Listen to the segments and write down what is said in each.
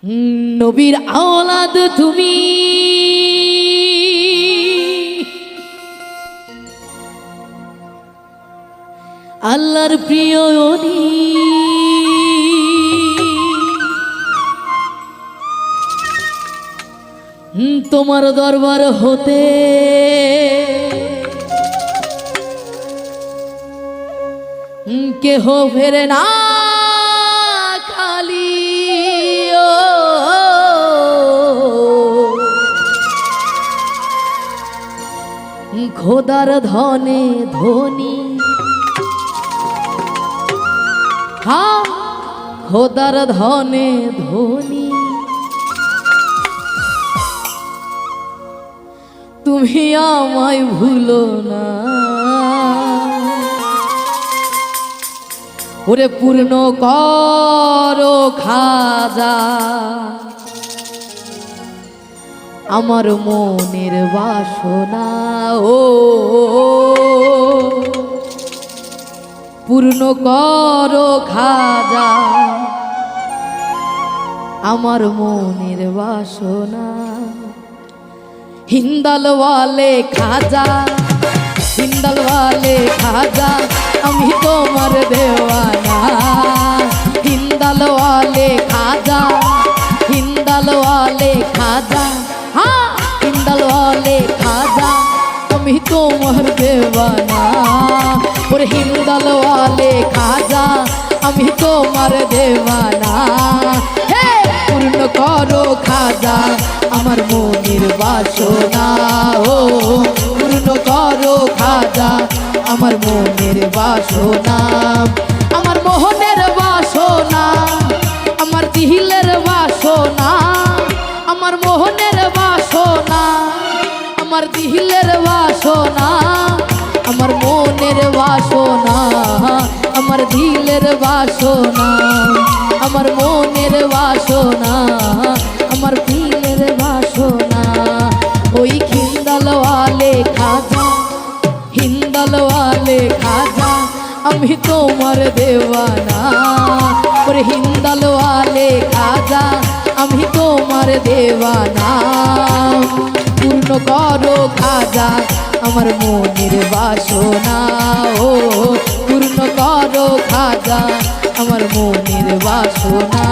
নবীর আওলাদ তুমি, আল্লাহর প্রিয় ওলি, তোমার দরবার হতে কেহ ফেরে না খালি। খোদার ধনে ধনী, হ্যাঁ খোদার ধনে ধনী, তুমি আমায় ভুলো না। ওরে পূর্ণ করো খাজা আমার মনের বাসনা, ও পূর্ণ করো খাজা আমার মনের বাসনা। হিন্দাল ওয়ালে খাজা, হিন্দাল ওয়ালে খাজা আমি তোমার দেওয়ানা। হিন্দাল ওয়ালে খাজা, হিন্দাল ওয়ালে খাজা, হ্যাঁ হিন্দাল ওয়ালে খাজা আমি তোমার দেওয়ানা। ওরে হিন্দাল ওয়ালে খাজা আমি তোমার দেওয়ানা। হে পূর্ণ করো খাজা আমার মনের বাসনা, ও পূর্ণ করো খাজা আমার মনের বাসনা। আমার মোহনের বাসনা, আমার দিলের বাসনা, আমার মোহনের বাসনা, আমার দিলের বাসনা, আমার মনের বাসনা, আমার দিলের বাসনা, আমার মনের বাসনা, আমার দিলের বাসনা। ওই হিন্দাল ওয়ালে খাজা, হিন্দাল ওয়ালে খাজা আমি তোমার দেওয়ানা। ওরে হিন্দাল ওয়ালে খাজা আমি তোমার দেওয়ানা। পূর্ণ করো খাজা আমার মনের বাসনা, ও পূর্ণ করো খাজা আমার মনের বাসনা।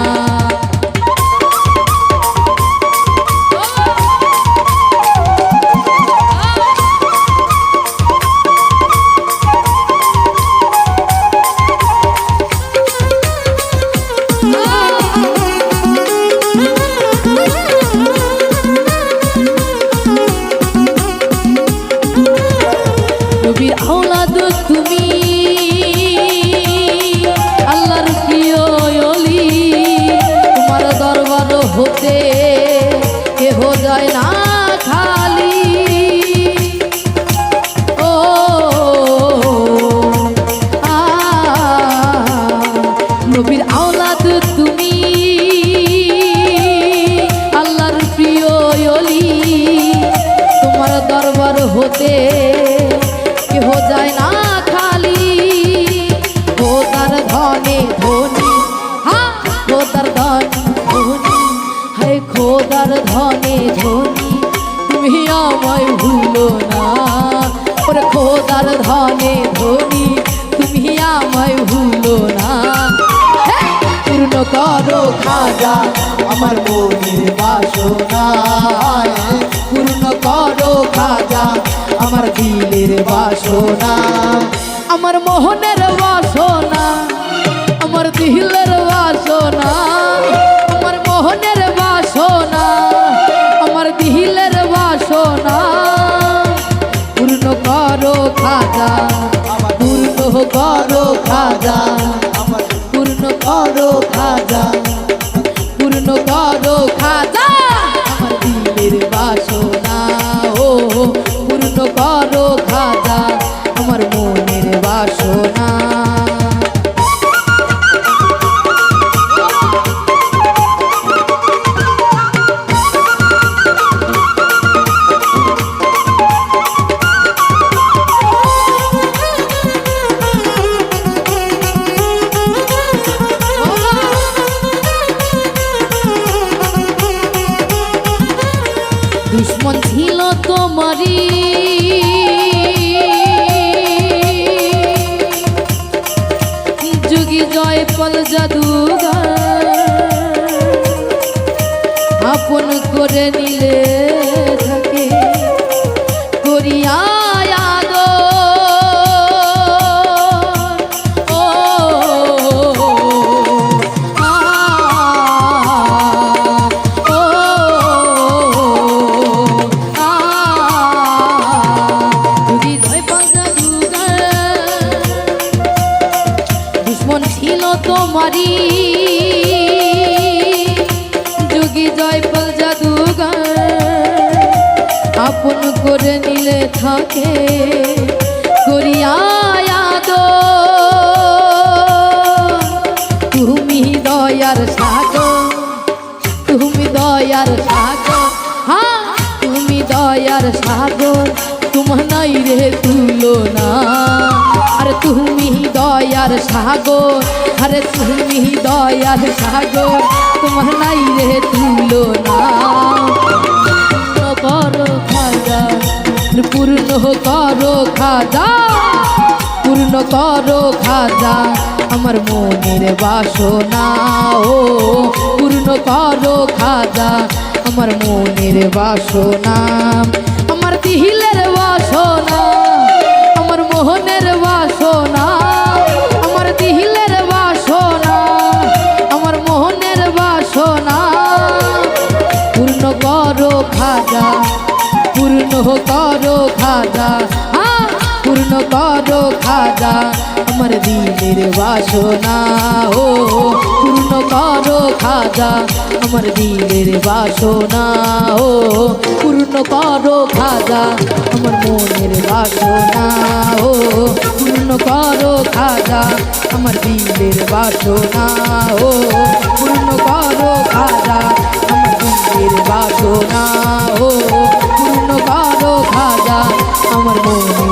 নবীর আওলাদ তুমি, আল্লাহর প্রিয় ওলি, তোমার দরবার হতে কেহ যায় না খালি। ও নবীর আওলাদ তুমি, আল্লাহর প্রিয় ওলি, তোমার দরবার হতে কেহ যায় না খালি। খোদার ধনে ধনী, হ্যাঁ খোদার ধনে ধনী, হায় খোদার ধনে ধনী তুমি আমায় ভুলো না। ওরে খোদার ধনে ধনী তুমি আমায় ভুলো না। পূর্ণ করো খাজা আমার মনের বাসনা, পূর্ণ করো খাজা আমার দিলের বাসনা। আমার মোহনের বাসনা, আমার দিলের বাসনা, আমার মোহনের বাসনা, আমার দিলের বাসনা। পূর্ণ করো খাজা, পূর্ণ করো খাজা, পূর্ণ করো খাজা, পূর্ণ করো খাজা আমার দিলের বাসনা, ও পূর্ণ করো খাজা আমার মনের বাসনা। দুশ্মন ছিল তোমারই যুগী জয়পাল জাদুঘর আপন করে নিলে থাকে করিয়া তোমারি যোগী জয়পাল জাদুঘর আপন করে নিলে থাকে করিয়া তুমি দয়ার সাগর তুমি দয়ার সাগর হ্যাঁ তুমি দয়ার সাগর তোমার নাই রে তুলনা আর তুমি দয়ার সাগর আরে তুমি দয়ার সাগর তোমার নাই রে তুলনা করো খাজা পূর্ণ করো খাজা পূর্ণ করো খাজা আমার মনের বাসনা ও পূর্ণ করো খাজা আমার মনের বাসনা আমার দিলের বাসনা আমার মোহনের বাসনা আমার দিলের বাসনা আমার মোহনের বাসনা পূর্ণ করো খাজা পূর্ণ করো খাজা পূর্ণ করো খাজা আমার দিলের বাসনা ও পূর্ণ করো খাজা আমার দিলের বাসনা ও পূর্ণ করো খাজা আমার মনের বাসনা ও পূর্ণ করো খাজা আমার দিলের বাসনা ও পূর্ণ করো খাজা আমার দিলের বাসনা ও পূর্ণ করো খাজা আমার মনের